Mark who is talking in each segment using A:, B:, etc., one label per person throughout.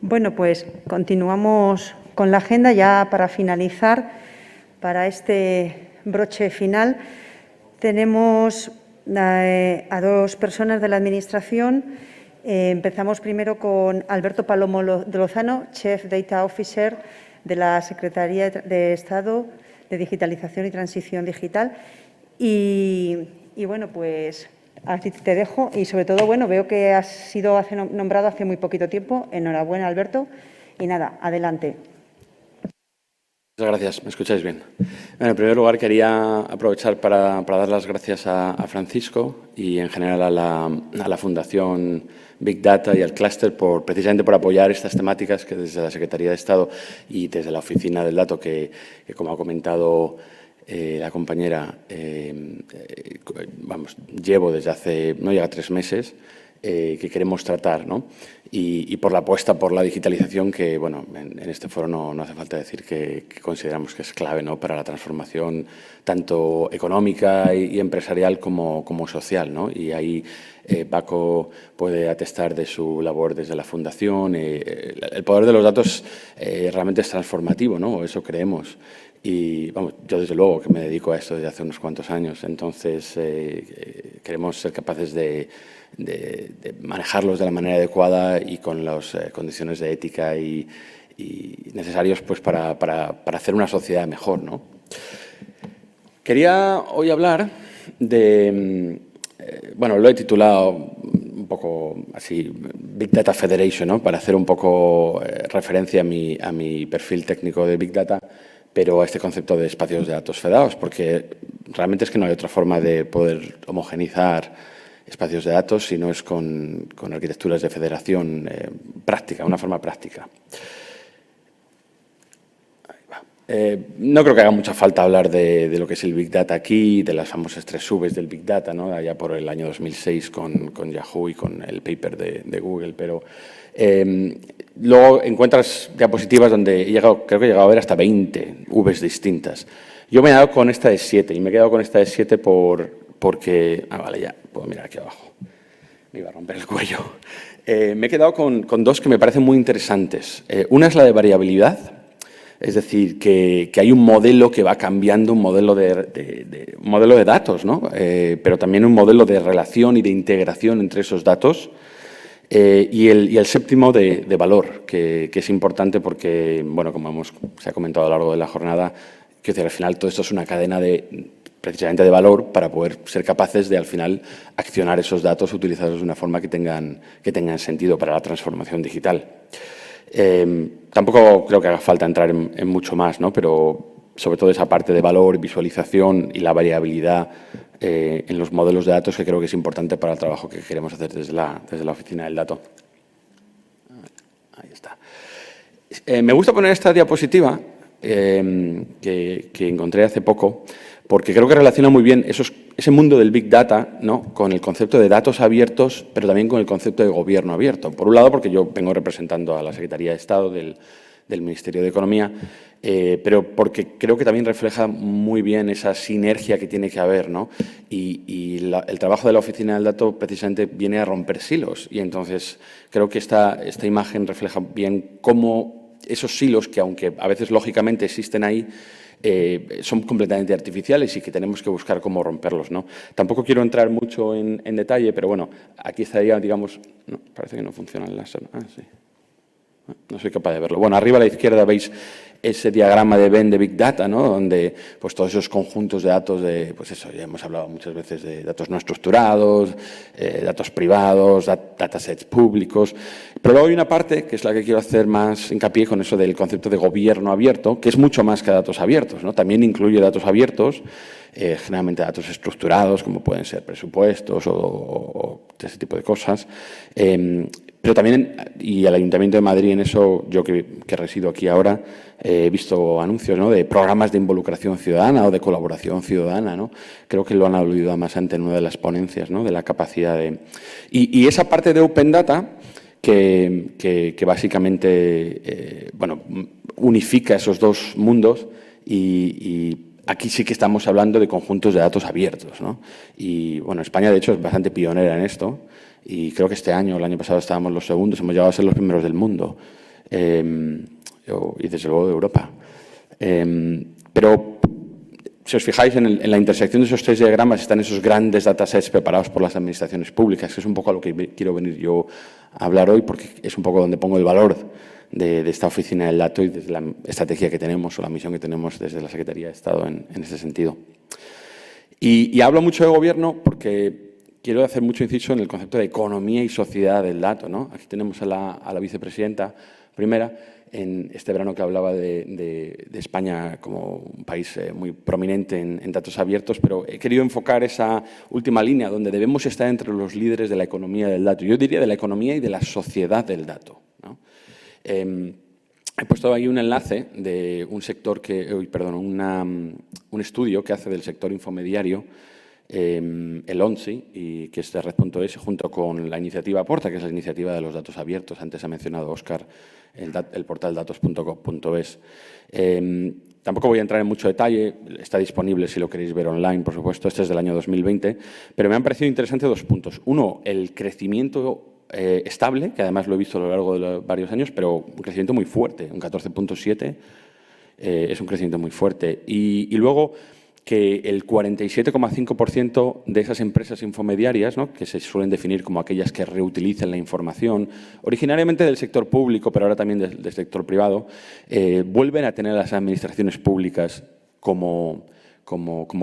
A: Bueno, pues continuamos con la agenda ya para finalizar. Para este broche final tenemos a dos personas de la Administración. Empezamos primero con Alberto Palomo de Lozano, Chief Data Officer de la Secretaría de Estado de Digitalización y Transición Digital. Y bueno, pues así te dejo y, sobre todo, bueno, veo que has sido nombrado hace muy poquito tiempo. Enhorabuena, Alberto. Y nada, adelante.
B: Muchas gracias. ¿Me escucháis bien? Bueno, en primer lugar, quería aprovechar para dar las gracias a Francisco y, en general, a la Fundación Big Data y al clúster precisamente por apoyar estas temáticas que desde la Secretaría de Estado y desde la Oficina del Dato, que como ha comentado la compañera, llevo desde hace, no llega a 3 meses, que queremos tratar, ¿no? Y por la apuesta por la digitalización, que, bueno, en este foro no hace falta decir que consideramos que es clave, ¿no?, para la transformación tanto económica y empresarial como social, ¿no? Y ahí Paco puede atestar de su labor desde la Fundación. El poder de los datos realmente es transformativo, ¿no? Eso creemos. Y vamos, yo desde luego que me dedico a esto desde hace unos cuantos años, entonces queremos ser capaces de manejarlos de la manera adecuada y con las condiciones de ética y necesarios, pues, para hacer una sociedad mejor, ¿no? Quería hoy hablar de, bueno, lo he titulado un poco así, Big Data Federation, ¿no?, para hacer un poco referencia a mi perfil técnico de Big Data, pero a este concepto de espacios de datos federados, porque realmente es que no hay otra forma de poder homogeneizar espacios de datos si no es con arquitecturas de federación práctica, una forma práctica. No creo que haga mucha falta hablar de lo que es el Big Data aquí, de las famosas 3 Vs del Big Data, ¿no?, allá por el año 2006 con Yahoo y con el paper de Google, pero luego encuentras diapositivas donde creo que he llegado a ver hasta 20 Vs distintas. Yo me he quedado con esta de 7 y me he quedado con esta de 7 porque... vale, ya, puedo mirar aquí abajo. Me iba a romper el cuello. Me he quedado con 2 que me parecen muy interesantes. Una es la de variabilidad. Es decir, que hay un modelo que va cambiando, un modelo de datos, ¿no? Pero también un modelo de relación y de integración entre esos datos. Y el séptimo de valor, que es importante porque, bueno, como se ha comentado a lo largo de la jornada, que al final todo esto es una cadena precisamente de valor para poder ser capaces de, al final, accionar esos datos, utilizarlos de una forma que tengan sentido para la transformación digital. Tampoco creo que haga falta entrar en mucho más, ¿no?, pero sobre todo esa parte de valor, visualización y la variabilidad en los modelos de datos, que creo que es importante para el trabajo que queremos hacer desde la Oficina del Dato. Ahí está. Me gusta poner esta diapositiva que encontré hace poco, porque creo que relaciona muy bien ese mundo del Big Data, ¿no?, con el concepto de datos abiertos, pero también con el concepto de gobierno abierto. Por un lado, porque yo vengo representando a la Secretaría de Estado del Ministerio de Economía, pero porque creo que también refleja muy bien esa sinergia que tiene que haber, ¿no? Y el trabajo de la Oficina del Dato precisamente viene a romper silos. Y entonces creo que esta imagen refleja bien cómo esos silos, que aunque a veces lógicamente existen ahí, son completamente artificiales y que tenemos que buscar cómo romperlos, ¿no? Tampoco quiero entrar mucho en detalle, pero bueno, aquí estaría, digamos... No, parece que no funciona el láser. Sí. No soy capaz de verlo. Bueno, arriba a la izquierda veis ese diagrama de Venn de Big Data, ¿no?, donde, pues, todos esos conjuntos de datos pues eso, ya hemos hablado muchas veces de datos no estructurados, datos privados, datasets públicos. Pero luego hay una parte, que es la que quiero hacer más hincapié con eso del concepto de gobierno abierto, que es mucho más que datos abiertos, ¿no? También incluye datos abiertos, generalmente datos estructurados, como pueden ser presupuestos o ese tipo de cosas. Pero también, y el Ayuntamiento de Madrid en eso, yo que resido aquí ahora, he visto anuncios, ¿no?, de programas de involucración ciudadana o de colaboración ciudadana, ¿no? Creo que lo han aludido además ante en una de las ponencias, ¿no?, de la capacidad de... Y esa parte de Open Data que básicamente bueno, unifica esos dos mundos y aquí sí que estamos hablando de conjuntos de datos abiertos, ¿no? Y bueno, España de hecho es bastante pionera en esto y creo que este año, el año pasado estábamos los segundos, hemos llegado a ser los primeros del mundo. y desde luego de Europa. Pero si os fijáis en la intersección de esos tres diagramas están esos grandes datasets preparados por las administraciones públicas, que es un poco a lo que quiero venir yo a hablar hoy, porque es un poco donde pongo el valor de esta oficina del dato y desde la estrategia que tenemos o la misión que tenemos desde la Secretaría de Estado en ese sentido. Y hablo mucho de gobierno porque quiero hacer mucho inciso en el concepto de economía y sociedad del dato, ¿no? Aquí tenemos a la vicepresidenta primera, en este verano que hablaba de España como un país muy prominente en datos abiertos, pero he querido enfocar esa última línea donde debemos estar entre los líderes de la economía del dato. Yo diría de la economía y de la sociedad del dato, ¿no? He puesto ahí un enlace de un sector un estudio que hace del sector infomediario, el ONSI, y que es de Red.es, junto con la iniciativa Aporta, que es la iniciativa de los datos abiertos. Antes ha mencionado Óscar el portal datos.gov.es. Tampoco voy a entrar en mucho detalle, está disponible si lo queréis ver online, por supuesto. Este es del año 2020, pero me han parecido interesantes dos puntos. Uno, el crecimiento estable, que además lo he visto a lo largo de varios años, pero un crecimiento muy fuerte, un 14,7, es un crecimiento muy fuerte. Y luego que el 47,5% de esas empresas infomediarias, ¿no?, que se suelen definir como aquellas que reutilizan la información, originariamente del sector público, pero ahora también del sector privado, vuelven a tener a las administraciones públicas como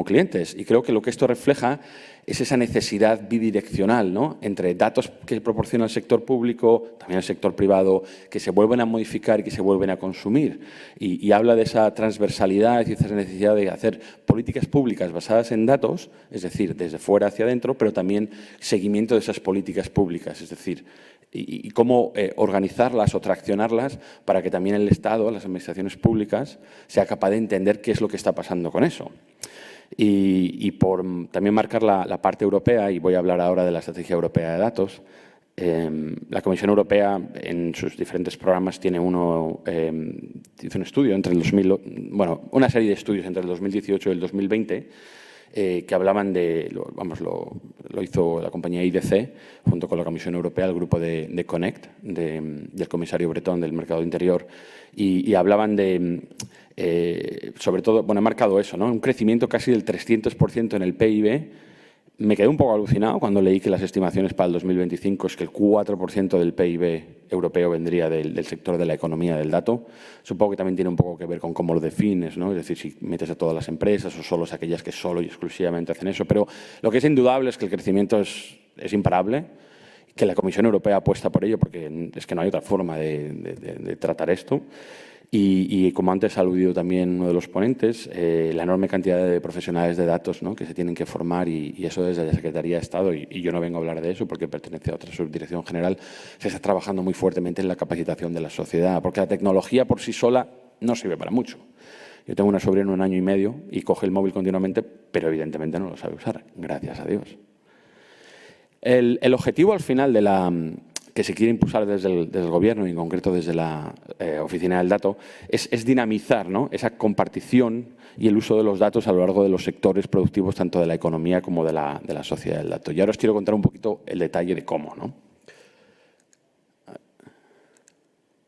B: clientes. Y creo que lo que esto refleja es esa necesidad bidireccional, ¿no?, entre datos que proporciona el sector público, también el sector privado, que se vuelven a modificar y que se vuelven a consumir. Y habla de esa transversalidad y esa necesidad de hacer políticas públicas basadas en datos, es decir, desde fuera hacia adentro, pero también seguimiento de esas políticas públicas, es decir, y cómo organizarlas o traccionarlas para que también el Estado, las administraciones públicas, sea capaz de entender qué es lo que está pasando con eso. Y por también marcar la parte europea, y voy a hablar ahora de la Estrategia Europea de Datos, la Comisión Europea en sus diferentes programas hizo un estudio entre una serie de estudios entre el 2018 y el 2020 que hablaban lo hizo la compañía IDC junto con la Comisión Europea, el grupo de Connect, del comisario Breton del Mercado Interior, y hablaban sobre todo, he marcado eso, ¿no?, un crecimiento casi del 300% en el PIB. Me quedé un poco alucinado cuando leí que las estimaciones para el 2025 es que el 4% del PIB europeo vendría del sector de la economía del dato. Supongo que también tiene un poco que ver con cómo lo defines, ¿no? Es decir, si metes a todas las empresas o solo aquellas que solo y exclusivamente hacen eso. Pero lo que es indudable es que el crecimiento es imparable, que la Comisión Europea apuesta por ello, porque es que no hay otra forma de tratar esto. Y como antes ha aludido también uno de los ponentes, la enorme cantidad de profesionales de datos, ¿no?, que se tienen que formar, y eso desde la Secretaría de Estado, y yo no vengo a hablar de eso porque pertenece a otra subdirección general, se está trabajando muy fuertemente en la capacitación de la sociedad, porque la tecnología por sí sola no sirve para mucho. Yo tengo una sobrina de 1 año y medio y coge el móvil continuamente, pero evidentemente no lo sabe usar, gracias a Dios. El objetivo al final que se quiere impulsar desde el Gobierno y en concreto desde la Oficina del Dato es dinamizar, ¿no?, esa compartición y el uso de los datos a lo largo de los sectores productivos tanto de la economía como de la sociedad del dato. Y ahora os quiero contar un poquito el detalle de cómo, ¿no?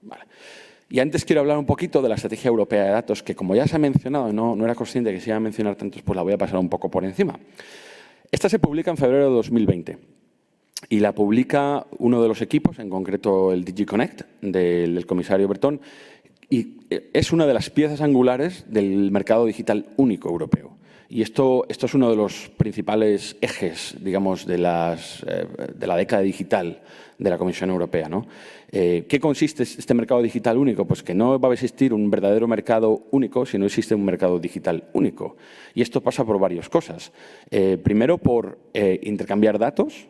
B: Vale. Y antes quiero hablar un poquito de la Estrategia Europea de Datos, que como ya se ha mencionado, no era consciente de que se iba a mencionar tantos, pues la voy a pasar un poco por encima. Esta se publica en febrero de 2020. Y la publica uno de los equipos, en concreto el DG Connect, del comisario Breton, y es una de las piezas angulares del mercado digital único europeo. Y esto es uno de los principales ejes, digamos, de la década digital de la Comisión Europea, ¿no? ¿Qué consiste este mercado digital único? Pues que no va a existir un verdadero mercado único si no existe un mercado digital único. Y esto pasa por varias cosas. Primero, por intercambiar datos,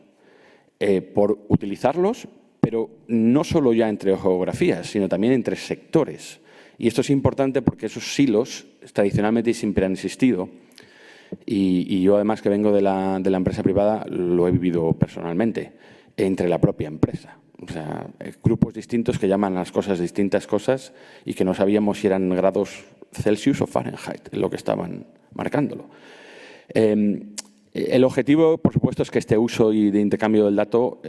B: por utilizarlos, pero no solo ya entre geografías, sino también entre sectores. Y esto es importante porque esos silos tradicionalmente siempre han existido. Y yo, además, que vengo de la empresa privada, lo he vivido personalmente, entre la propia empresa. O sea, grupos distintos que llaman a las cosas distintas cosas y que no sabíamos si eran grados Celsius o Fahrenheit, lo que estaban marcándolo. El objetivo, por supuesto, es que este uso y de intercambio del dato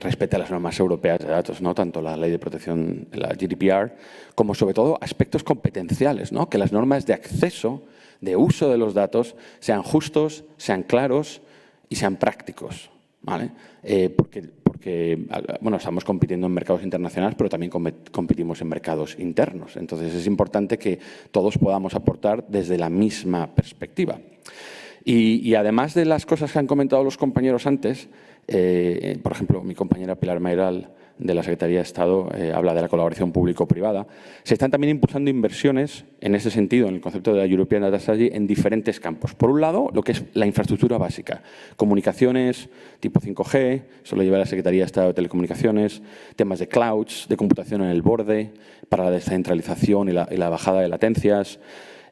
B: respete las normas europeas de datos, ¿no? Tanto la ley de protección, la GDPR, como sobre todo aspectos competenciales, ¿no? Que las normas de acceso, de uso de los datos, sean justos, sean claros y sean prácticos, ¿vale? Porque bueno, estamos compitiendo en mercados internacionales, pero también competimos en mercados internos. Entonces, es importante que todos podamos aportar desde la misma perspectiva. Y además de las cosas que han comentado los compañeros antes, por ejemplo, mi compañera Pilar Mayoral, de la Secretaría de Estado, habla de la colaboración público-privada. Se están también impulsando inversiones en ese sentido, en el concepto de la European Data Strategy, en diferentes campos. Por un lado, lo que es la infraestructura básica, comunicaciones tipo 5G, eso lo lleva la Secretaría de Estado de Telecomunicaciones, temas de clouds, de computación en el borde, para la descentralización y la bajada de latencias.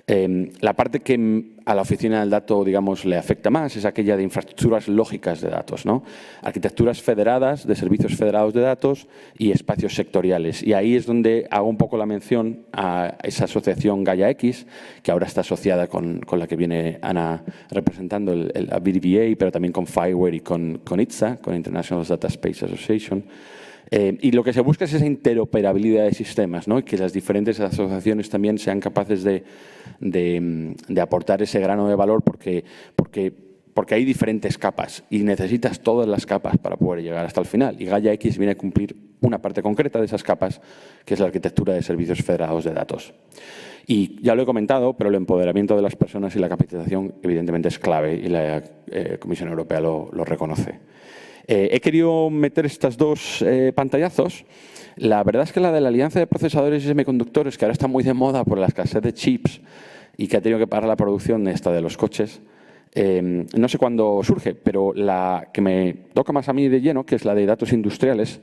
B: La parte que a la oficina del dato, digamos, le afecta más es aquella de infraestructuras lógicas de datos, ¿no? Arquitecturas federadas de servicios federados de datos y espacios sectoriales. Y ahí es donde hago un poco la mención a esa asociación Gaia-X, que ahora está asociada con la que viene Ana representando, la BDVA, pero también con FireWare y con ITSA, con International Data Space Association. Y lo que se busca es esa interoperabilidad de sistemas, ¿no? Y que las diferentes asociaciones también sean capaces de aportar ese grano de valor porque hay diferentes capas y necesitas todas las capas para poder llegar hasta el final. Y Gaia-X viene a cumplir una parte concreta de esas capas, que es la arquitectura de servicios federados de datos. Y ya lo he comentado, pero el empoderamiento de las personas y la capacitación evidentemente es clave y la Comisión Europea lo reconoce. He querido meter estas dos pantallazos. La verdad es que la de la Alianza de Procesadores y Semiconductores, que ahora está muy de moda por la escasez de chips y que ha tenido que parar la producción de los coches, no sé cuándo surge, pero la que me toca más a mí de lleno, que es la de datos industriales,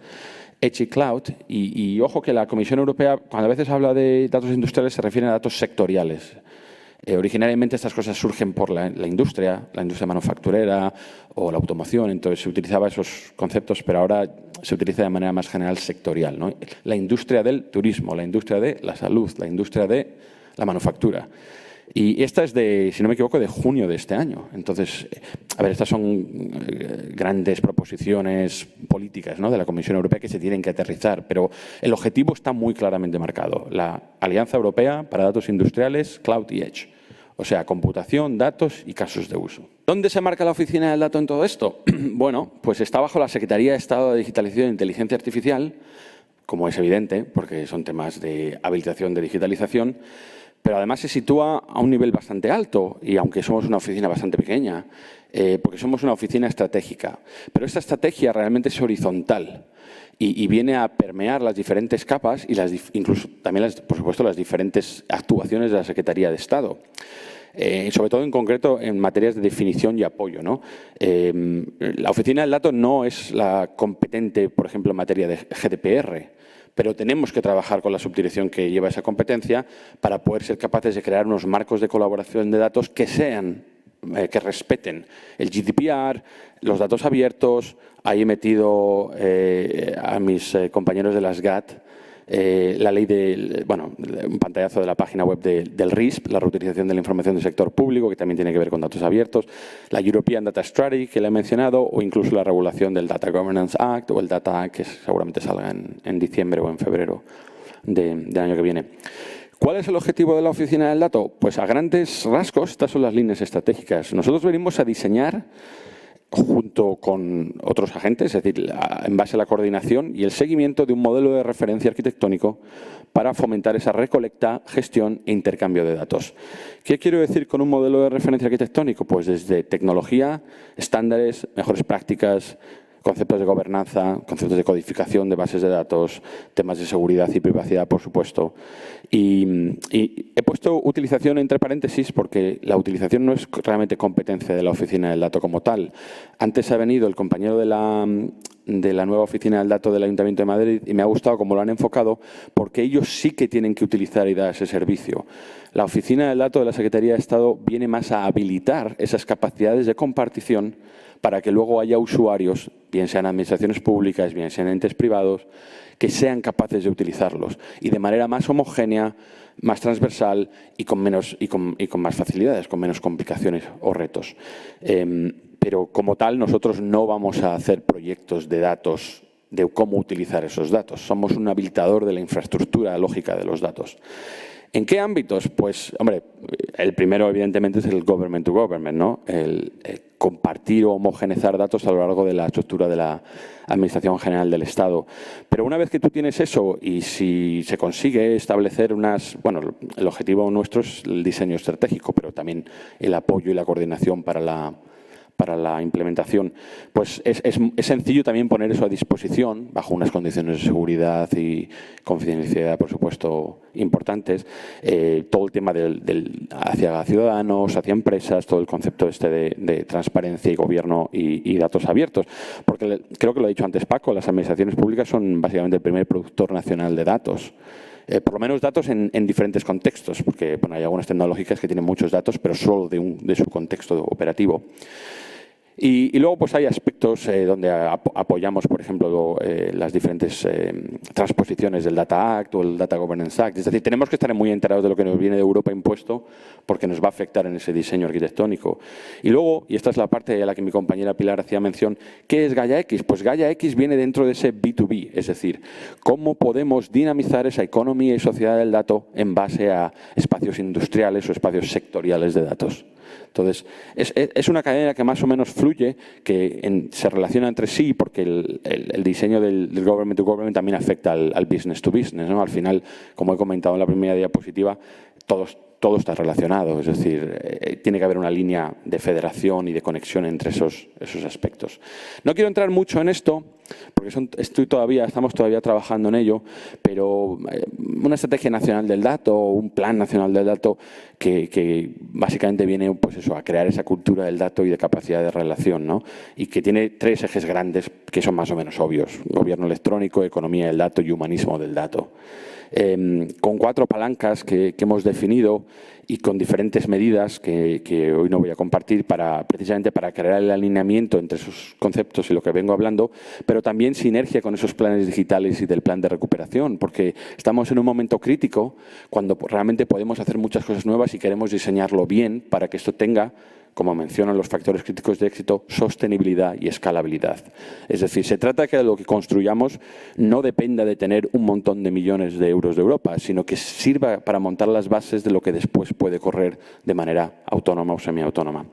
B: Edge y Cloud, y ojo que la Comisión Europea, cuando a veces habla de datos industriales, se refiere a datos sectoriales. Originariamente estas cosas surgen por la industria manufacturera o la automoción, entonces se utilizaba esos conceptos, pero ahora se utiliza de manera más general sectorial, ¿no? La industria del turismo, la industria de la salud, la industria de la manufactura. Y esta es de, si no me equivoco, de junio de este año. Entonces, a ver, estas son grandes proposiciones políticas, ¿no?, de la Comisión Europea que se tienen que aterrizar, pero el objetivo está muy claramente marcado. La Alianza Europea para Datos Industriales, Cloud y Edge. O sea, computación, datos y casos de uso. ¿Dónde se marca la oficina del dato en todo esto? Bueno, pues está bajo la Secretaría de Estado de Digitalización e Inteligencia Artificial, como es evidente, porque son temas de habilitación de digitalización, pero además se sitúa a un nivel bastante alto, y aunque somos una oficina bastante pequeña, porque somos una oficina estratégica. Pero esta estrategia realmente es horizontal y viene a permear las diferentes capas y incluso también, por supuesto, las diferentes actuaciones de la Secretaría de Estado. Sobre todo en concreto en materias de definición y apoyo, ¿no? La oficina del dato no es la competente, por ejemplo, en materia de GDPR, pero tenemos que trabajar con la subdirección que lleva esa competencia para poder ser capaces de crear unos marcos de colaboración de datos que que respeten el GDPR, los datos abiertos. Ahí he metido a mis compañeros de las GAT la ley un pantallazo de la página web del RISP, la reutilización de la información del sector público, que también tiene que ver con datos abiertos, la European Data Strategy, que le he mencionado, o incluso la regulación del Data Governance Act o el Data Act, que seguramente salga en diciembre o en febrero del año que viene. ¿Cuál es el objetivo de la Oficina del Dato? Pues a grandes rasgos, estas son las líneas estratégicas. Nosotros venimos a diseñar, junto con otros agentes, es decir, en base a la coordinación y el seguimiento de un modelo de referencia arquitectónico para fomentar esa recolecta, gestión e intercambio de datos. ¿Qué quiero decir con un modelo de referencia arquitectónico? Pues desde tecnología, estándares, mejores prácticas, conceptos de gobernanza, conceptos de codificación de bases de datos, temas de seguridad y privacidad, por supuesto. Y he puesto utilización entre paréntesis porque la utilización no es realmente competencia de la Oficina del Dato como tal. Antes ha venido el compañero de la nueva Oficina del Dato del Ayuntamiento de Madrid y me ha gustado cómo lo han enfocado porque ellos sí que tienen que utilizar y dar ese servicio. La Oficina del Dato de la Secretaría de Estado viene más a habilitar esas capacidades de compartición para que luego haya usuarios, bien sean administraciones públicas, bien sean entes privados, que sean capaces de utilizarlos y de manera más homogénea, más transversal y con más facilidades, con menos complicaciones o retos. Pero como tal, nosotros no vamos a hacer proyectos de datos, de cómo utilizar esos datos. Somos un habilitador de la infraestructura lógica de los datos. ¿En qué ámbitos? Pues, hombre, el primero evidentemente es el government to government, ¿no? El compartir o homogeneizar datos a lo largo de la estructura de la Administración General del Estado. Pero una vez que tú tienes eso y si se consigue establecer bueno, el objetivo nuestro es el diseño estratégico, pero también el apoyo y la coordinación para la implementación, pues es sencillo también poner eso a disposición bajo unas condiciones de seguridad y confidencialidad, por supuesto, importantes. Todo el tema hacia ciudadanos, hacia empresas, todo el concepto de transparencia y gobierno y datos abiertos. Porque creo que lo ha dicho antes Paco, las administraciones públicas son básicamente el primer productor nacional de datos. Por lo menos datos en diferentes contextos, porque bueno, hay algunas tecnológicas que tienen muchos datos, pero solo de su contexto operativo. Y luego pues hay aspectos donde apoyamos, por ejemplo, las diferentes transposiciones del Data Act o el Data Governance Act. Es decir, tenemos que estar muy enterados de lo que nos viene de Europa impuesto porque nos va a afectar en ese diseño arquitectónico. Y luego, y esta es la parte a la que mi compañera Pilar hacía mención, ¿qué es Gaia X? Pues Gaia X viene dentro de ese B2B, es decir, cómo podemos dinamizar esa economía y sociedad del dato en base a espacios industriales o espacios sectoriales de datos. Entonces, es una cadena que más o menos fluye, que se relaciona entre sí, porque el diseño del government to government también afecta al business to business, ¿no? Al final, como he comentado en la primera diapositiva, todo está relacionado, es decir, tiene que haber una línea de federación y de conexión entre esos aspectos. No quiero entrar mucho en esto, porque estamos todavía trabajando en ello, pero una estrategia nacional del dato, un plan nacional del dato que básicamente viene pues eso, a crear esa cultura del dato y de capacidad de relación, ¿no? Y que tiene 3 ejes grandes que son más o menos obvios: gobierno electrónico, economía del dato y humanismo del dato. Con 4 palancas que hemos definido y con diferentes medidas que hoy no voy a compartir precisamente para crear el alineamiento entre esos conceptos y lo que vengo hablando, pero también sinergia con esos planes digitales y del plan de recuperación, porque estamos en un momento crítico cuando realmente podemos hacer muchas cosas nuevas y queremos diseñarlo bien para que esto tenga, como mencionan los factores críticos de éxito, sostenibilidad y escalabilidad. Es decir, se trata de que lo que construyamos no dependa de tener un montón de millones de euros de Europa, sino que sirva para montar las bases de lo que después puede correr de manera autónoma o semiautónoma.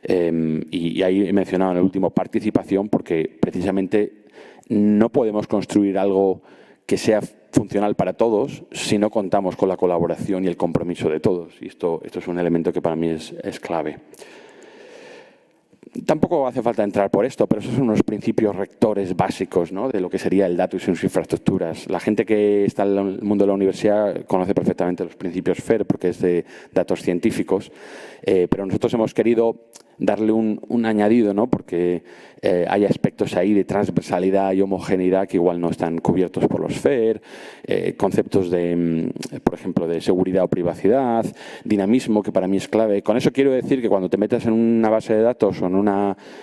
B: Y ahí he mencionado en el último participación, porque precisamente no podemos construir algo que sea funcional para todos si no contamos con la colaboración y el compromiso de todos. Y esto es un elemento que para mí es clave. Tampoco hace falta entrar por esto, pero esos son unos principios rectores básicos, ¿no?, de lo que sería el dato y sus infraestructuras. La gente que está en el mundo de la universidad conoce perfectamente los principios FAIR, porque es de datos científicos, pero nosotros hemos querido darle un añadido, ¿no?, porque hay aspectos ahí de transversalidad y homogeneidad que igual no están cubiertos por los FAIR, conceptos por ejemplo, de seguridad o privacidad, dinamismo, que para mí es clave. Con eso quiero decir que cuando te metas en una base de datos o en un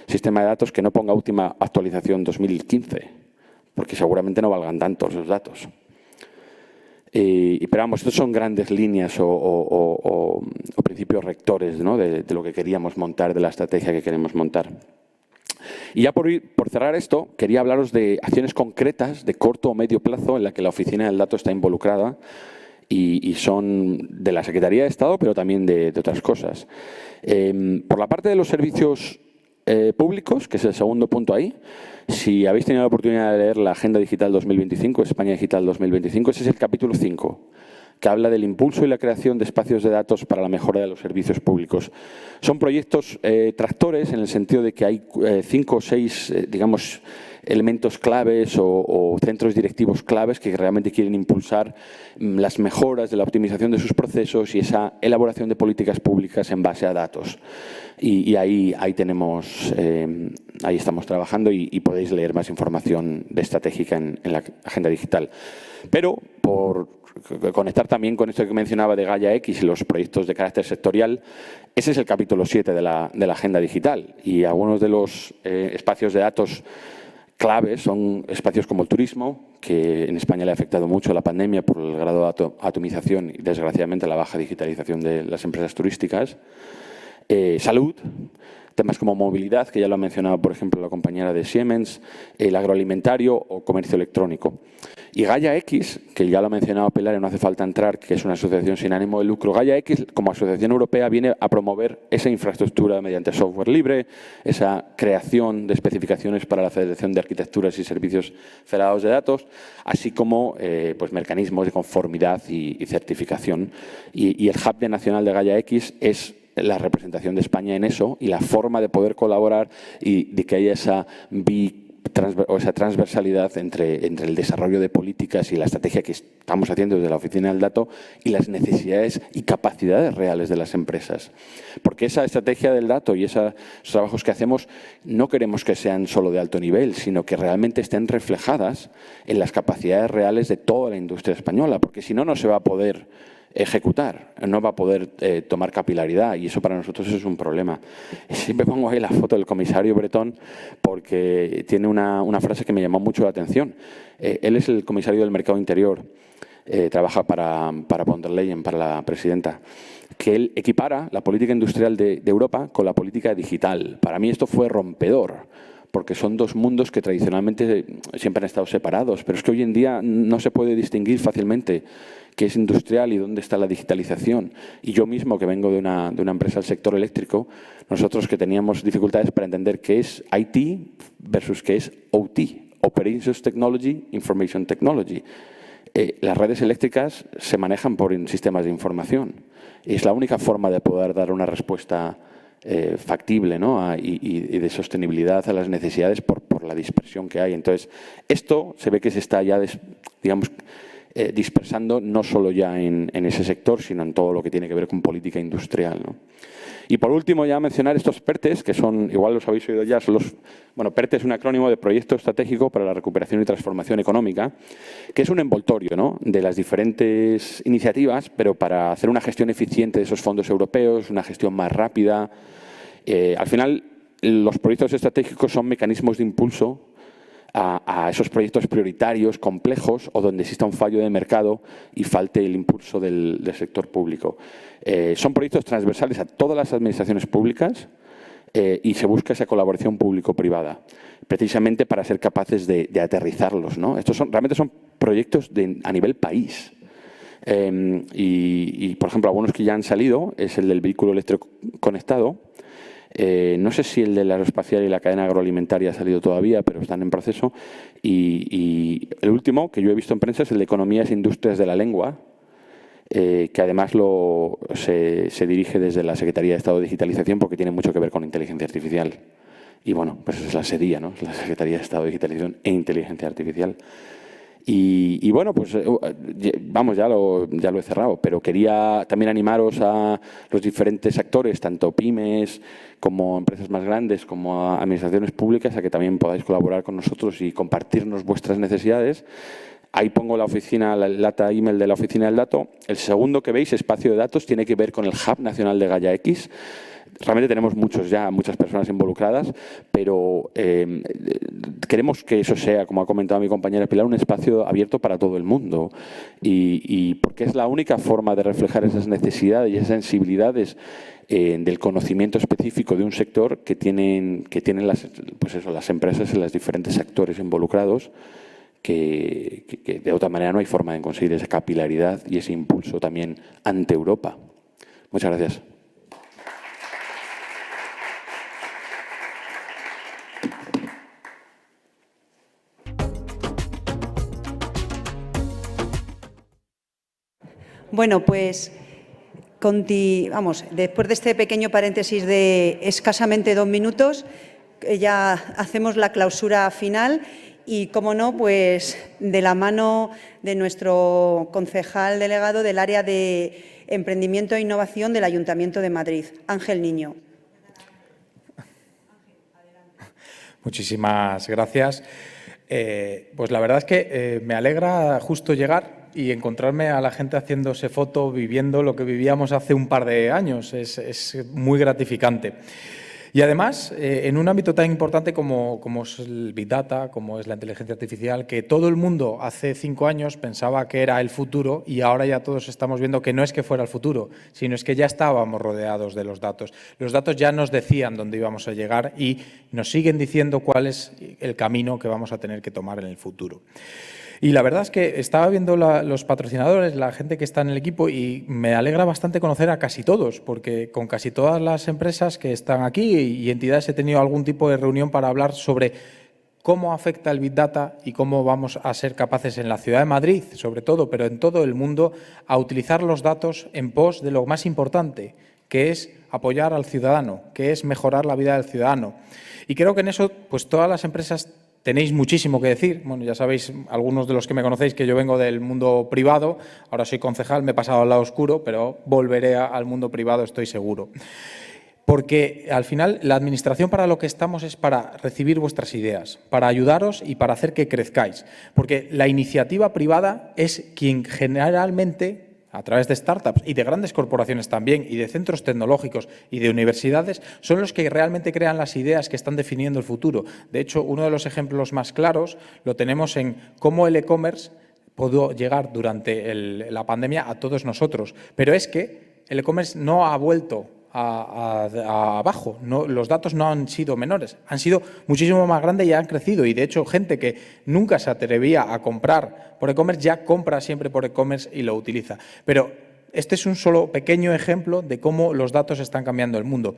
B: sistema de datos, que no ponga última actualización 2015, porque seguramente no valgan tantos los datos. Pero vamos, estos son grandes líneas o principios rectores, ¿no?, de lo que queríamos montar, de la estrategia que queremos montar. Y ya por cerrar esto, quería hablaros de acciones concretas de corto o medio plazo en la que la Oficina del Dato está involucrada y son de la Secretaría de Estado, pero también de otras cosas. Por la parte de los servicios públicos, que es el segundo punto ahí, si habéis tenido la oportunidad de leer la Agenda Digital 2025, España Digital 2025, ese es el capítulo 5, que habla del impulso y la creación de espacios de datos para la mejora de los servicios públicos. Son proyectos tractores en el sentido de que hay 5 o 6, digamos, elementos claves o centros directivos claves que realmente quieren impulsar las mejoras de la optimización de sus procesos y esa elaboración de políticas públicas en base a datos. Y ahí estamos trabajando y podéis leer más información estratégica en la Agenda Digital. Pero por conectar también con esto que mencionaba de Gaia X y los proyectos de carácter sectorial, ese es el capítulo 7 de la Agenda Digital, y algunos de los espacios de datos claves son espacios como el turismo, que en España le ha afectado mucho la pandemia por el grado de atomización y, desgraciadamente, la baja digitalización de las empresas turísticas. Salud, temas como movilidad, que ya lo ha mencionado, por ejemplo, la compañera de Siemens, el agroalimentario o comercio electrónico. Y Gaia X, que ya lo ha mencionado Pilar y no hace falta entrar, que es una asociación sin ánimo de lucro. Gaia X, como asociación europea, viene a promover esa infraestructura mediante software libre, esa creación de especificaciones para la Federación de Arquitecturas y Servicios Federados de Datos, así como pues, mecanismos de conformidad y certificación. Y el Hub Nacional de Gaia X es la representación de España en eso y la forma de poder colaborar y de que haya esa transversalidad entre el desarrollo de políticas y la estrategia que estamos haciendo desde la Oficina del Dato y las necesidades y capacidades reales de las empresas. Porque esa estrategia del dato y esos trabajos que hacemos no queremos que sean solo de alto nivel, sino que realmente estén reflejadas en las capacidades reales de toda la industria española, porque si no, no se va a poder ejecutar, no va a poder tomar capilaridad y eso para nosotros es un problema. Siempre pongo ahí la foto del comisario Bretón porque tiene una frase que me llamó mucho la atención. Él es el comisario del mercado interior, trabaja para von der Leyen, para la presidenta, que él equipara la política industrial de Europa con la política digital. Para mí esto fue rompedor, porque son dos mundos que tradicionalmente siempre han estado separados, pero es que hoy en día no se puede distinguir fácilmente qué es industrial y dónde está la digitalización. Y yo mismo, que vengo de una empresa del sector eléctrico, nosotros que teníamos dificultades para entender qué es IT versus qué es OT, Operations Technology, Information Technology. Las redes eléctricas se manejan por sistemas de información. Y es la única forma de poder dar una respuesta factible, ¿no? y de sostenibilidad a las necesidades por la dispersión que hay. Entonces, esto se ve que se está ya, digamos, dispersando no solo ya en ese sector, sino en todo lo que tiene que ver con política industrial, ¿no? Y por último, ya mencionar estos PERTES, que son, igual los habéis oído ya, son bueno, PERTE es un acrónimo de Proyecto Estratégico para la Recuperación y Transformación Económica, que es un envoltorio, ¿no?, de las diferentes iniciativas, pero para hacer una gestión eficiente de esos fondos europeos, una gestión más rápida. Al final, los proyectos estratégicos son mecanismos de impulso a esos proyectos prioritarios, complejos, o donde exista un fallo de mercado y falte el impulso del sector público. Son proyectos transversales a todas las administraciones públicas y se busca esa colaboración público-privada, precisamente para ser capaces de aterrizarlos, ¿no? Estos realmente son proyectos a nivel país. Por ejemplo, algunos que ya han salido es el del vehículo eléctrico conectado. No sé si el de la aeroespacial y la cadena agroalimentaria ha salido todavía, pero están en proceso. Y el último, que yo he visto en prensa, es el de Economías e Industrias de la Lengua, que además se dirige desde la Secretaría de Estado de Digitalización porque tiene mucho que ver con inteligencia artificial. Y bueno, pues es la SEDIA, ¿no? Es la Secretaría de Estado de Digitalización e Inteligencia Artificial. Y bueno, pues vamos, ya lo he cerrado, pero quería también animaros a los diferentes actores, tanto pymes como empresas más grandes, como administraciones públicas, a que también podáis colaborar con nosotros y compartirnos vuestras necesidades. Ahí pongo la data email de la Oficina del Dato. El segundo que veis, espacio de datos, tiene que ver con el Hub Nacional de Gaia X. Realmente tenemos muchas personas involucradas, pero queremos que eso sea, como ha comentado mi compañera Pilar, un espacio abierto para todo el mundo. Y porque es la única forma de reflejar esas necesidades y esas sensibilidades del conocimiento específico de un sector que tienen las empresas y los diferentes actores involucrados, que de otra manera no hay forma de conseguir esa capilaridad y ese impulso también ante Europa. Muchas gracias.
A: Bueno, pues después de este pequeño paréntesis de escasamente 2 minutos, ya hacemos la clausura final y, como no, pues de la mano de nuestro concejal delegado del área de Emprendimiento e Innovación del Ayuntamiento de Madrid, Ángel Niño.
C: Muchísimas gracias. Pues la verdad es que me alegra justo llegar y encontrarme a la gente haciéndose foto, viviendo lo que vivíamos hace un par de años. Es muy gratificante. Y además, en un ámbito tan importante como es el Big Data, como es la inteligencia artificial, que todo el mundo hace 5 años pensaba que era el futuro y ahora ya todos estamos viendo que no es que fuera el futuro, sino es que ya estábamos rodeados de los datos. Los datos ya nos decían dónde íbamos a llegar y nos siguen diciendo cuál es el camino que vamos a tener que tomar en el futuro. Y la verdad es que estaba viendo los patrocinadores, la gente que está en el equipo, y me alegra bastante conocer a casi todos, porque con casi todas las empresas que están aquí y entidades he tenido algún tipo de reunión para hablar sobre cómo afecta el Big Data y cómo vamos a ser capaces en la ciudad de Madrid, sobre todo, pero en todo el mundo, a utilizar los datos en pos de lo más importante, que es apoyar al ciudadano, que es mejorar la vida del ciudadano. Y creo que en eso, pues todas las empresas tenéis muchísimo que decir. Bueno, ya sabéis, algunos de los que me conocéis, que yo vengo del mundo privado, ahora soy concejal, me he pasado al lado oscuro, pero volveré al mundo privado, estoy seguro. Porque al final la administración para lo que estamos es para recibir vuestras ideas, para ayudaros y para hacer que crezcáis. Porque la iniciativa privada es quien generalmente, a través de startups y de grandes corporaciones también, y de centros tecnológicos y de universidades, son los que realmente crean las ideas que están definiendo el futuro. De hecho, uno de los ejemplos más claros lo tenemos en cómo el e-commerce pudo llegar durante la pandemia a todos nosotros. Pero es que el e-commerce no ha vuelto abajo, no, los datos no han sido menores, han sido muchísimo más grandes y han crecido. Y de hecho, gente que nunca se atrevía a comprar por e-commerce ya compra siempre por e-commerce y lo utiliza. Pero este es un solo pequeño ejemplo de cómo los datos están cambiando el mundo.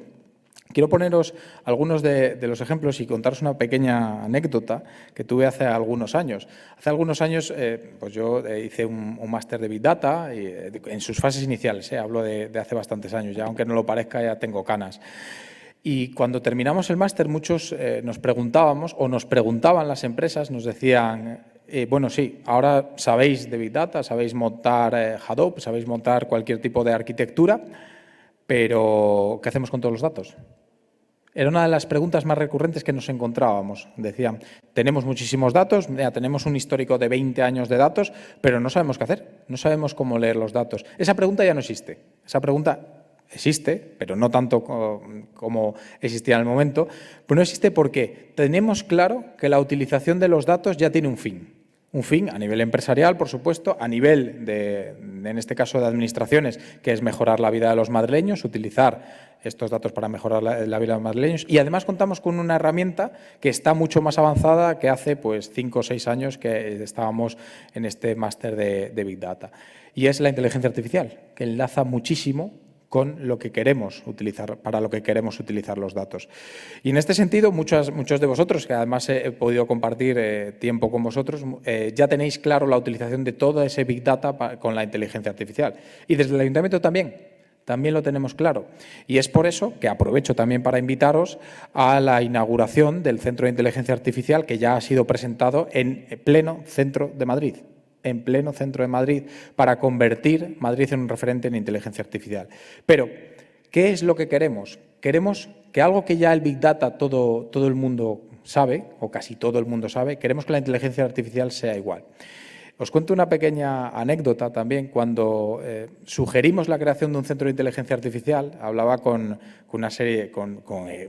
C: Quiero poneros algunos de los ejemplos y contaros una pequeña anécdota que tuve hace algunos años. Hace algunos años pues yo hice un máster de Big Data en sus fases iniciales, hablo de hace bastantes años, ya aunque no lo parezca ya tengo canas. Y cuando terminamos el máster muchos nos preguntábamos, o nos preguntaban las empresas, nos decían, bueno, sí, ahora sabéis de Big Data, sabéis montar Hadoop, sabéis montar cualquier tipo de arquitectura, pero ¿qué hacemos con todos los datos? Era una de las preguntas más recurrentes que nos encontrábamos. Decían, tenemos muchísimos datos, ya tenemos un histórico de 20 años de datos, pero no sabemos qué hacer, no sabemos cómo leer los datos. Esa pregunta ya no existe. Esa pregunta existe, pero no tanto como existía en el momento. Pero no existe porque tenemos claro que la utilización de los datos ya tiene un fin. Un fin a nivel empresarial, por supuesto, a nivel en este caso, de administraciones, que es mejorar la vida de los madrileños, utilizar estos datos para mejorar la vida de los madrileños. Y además contamos con una herramienta que está mucho más avanzada que hace 5 o 6 años que estábamos en este máster de Big Data. Y es la inteligencia artificial, que enlaza muchísimo con lo que queremos utilizar, para lo que queremos utilizar los datos. Y en este sentido, muchos de vosotros, que además he podido compartir tiempo con vosotros, ya tenéis claro la utilización de todo ese Big Data con la inteligencia artificial. Y desde el Ayuntamiento también lo tenemos claro. Y es por eso que aprovecho también para invitaros a la inauguración del Centro de Inteligencia Artificial, que ya ha sido presentado en pleno centro de Madrid. En pleno centro de Madrid, para convertir Madrid en un referente en inteligencia artificial. Pero, ¿qué es lo que queremos? Queremos que algo que ya el Big Data todo el mundo sabe, o casi todo el mundo sabe, queremos que la inteligencia artificial sea igual. Os cuento una pequeña anécdota también. Cuando sugerimos la creación de un centro de inteligencia artificial, hablaba con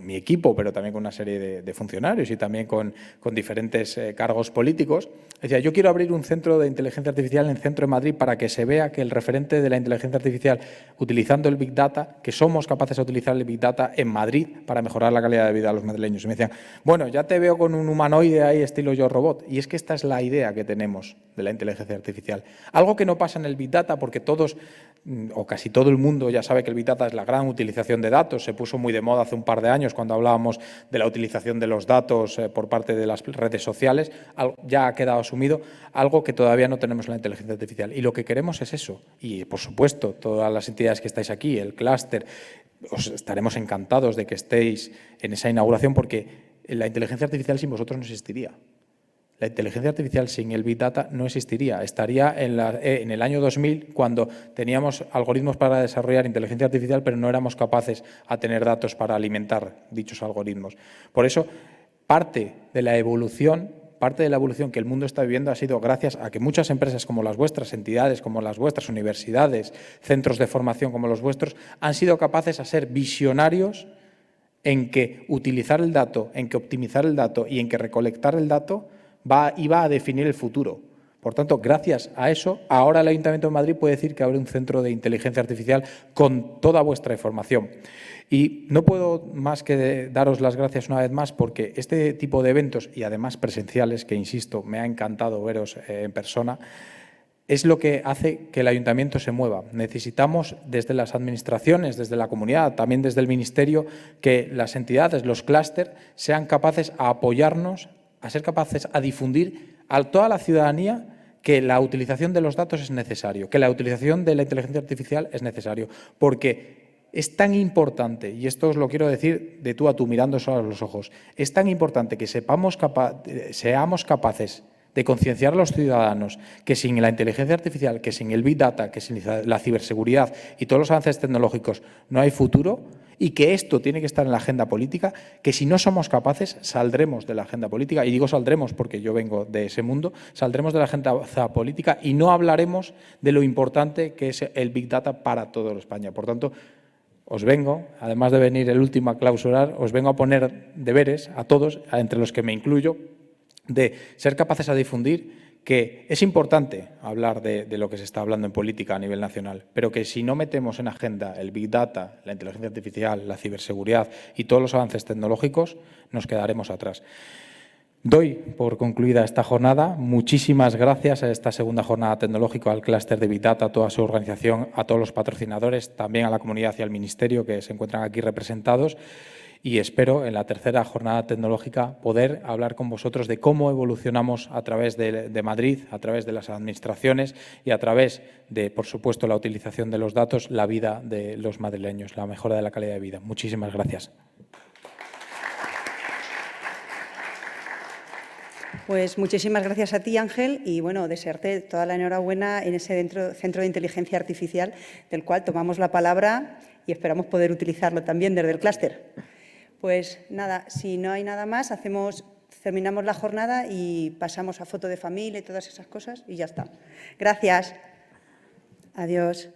C: mi equipo, pero también con una serie de funcionarios y también con diferentes cargos políticos. Decía, yo quiero abrir un centro de inteligencia artificial en el centro de Madrid para que se vea que el referente de la inteligencia artificial, utilizando el Big Data, que somos capaces de utilizar el Big Data en Madrid para mejorar la calidad de vida de los madrileños. Y me decían, bueno, ya te veo con un humanoide ahí estilo Yo Robot. Y es que esta es la idea que tenemos de la inteligencia artificial. Algo que no pasa en el Big Data, porque todos o casi todo el mundo ya sabe que el Big Data es la gran utilización de datos. Se puso muy de moda hace un par de años cuando hablábamos de la utilización de los datos por parte de las redes sociales. Ya ha quedado asumido, algo que todavía no tenemos en la inteligencia artificial. Y lo que queremos es eso. Y, por supuesto, todas las entidades que estáis aquí, el clúster, os estaremos encantados de que estéis en esa inauguración, porque la inteligencia artificial sin vosotros no existiría. La inteligencia artificial sin el Big Data no existiría. Estaría en el año 2000, cuando teníamos algoritmos para desarrollar inteligencia artificial, pero no éramos capaces a tener datos para alimentar dichos algoritmos. Por eso, parte de la evolución que el mundo está viviendo ha sido gracias a que muchas empresas como las vuestras, entidades como las vuestras, universidades, centros de formación como los vuestros, han sido capaces de ser visionarios en que utilizar el dato, en que optimizar el dato y en que recolectar el dato iba a definir el futuro. Por tanto, gracias a eso, ahora el Ayuntamiento de Madrid puede decir que abre un centro de inteligencia artificial con toda vuestra información. Y no puedo más que daros las gracias una vez más porque este tipo de eventos, y además presenciales, que insisto, me ha encantado veros en persona, es lo que hace que el Ayuntamiento se mueva. Necesitamos desde las administraciones, desde la comunidad, también desde el Ministerio, que las entidades, los clústeres, sean capaces a apoyarnos, a ser capaces a difundir a toda la ciudadanía que la utilización de los datos es necesario, que la utilización de la inteligencia artificial es necesario, porque es tan importante, y esto os lo quiero decir de tú a tú, mirándoos a los ojos, es tan importante que seamos capaces de concienciar a los ciudadanos que sin la inteligencia artificial, que sin el Big Data, que sin la ciberseguridad y todos los avances tecnológicos no hay futuro, y que esto tiene que estar en la agenda política, que si no somos capaces saldremos de la agenda política, y digo saldremos porque yo vengo de ese mundo, saldremos de la agenda política y no hablaremos de lo importante que es el Big Data para toda España. Por tanto, os vengo, además de venir el último a clausurar, os vengo a poner deberes a todos, entre los que me incluyo, de ser capaces a difundir que es importante hablar de lo que se está hablando en política a nivel nacional, pero que si no metemos en agenda el Big Data, la inteligencia artificial, la ciberseguridad y todos los avances tecnológicos, nos quedaremos atrás. Doy por concluida esta jornada. Muchísimas gracias a esta segunda jornada tecnológica, al clúster de Big Data, a toda su organización, a todos los patrocinadores, también a la comunidad y al Ministerio que se encuentran aquí representados. Y espero en la tercera jornada tecnológica poder hablar con vosotros de cómo evolucionamos a través de Madrid, a través de las administraciones y a través de, por supuesto, la utilización de los datos, la vida de los madrileños, la mejora de la calidad de vida. Muchísimas gracias.
A: Pues muchísimas gracias a ti, Ángel, y bueno, desearte toda la enhorabuena en ese centro de inteligencia artificial, del cual tomamos la palabra y esperamos poder utilizarlo también desde el clúster. Pues nada, si no hay nada más, terminamos la jornada y pasamos a foto de familia y todas esas cosas y ya está. Gracias. Adiós.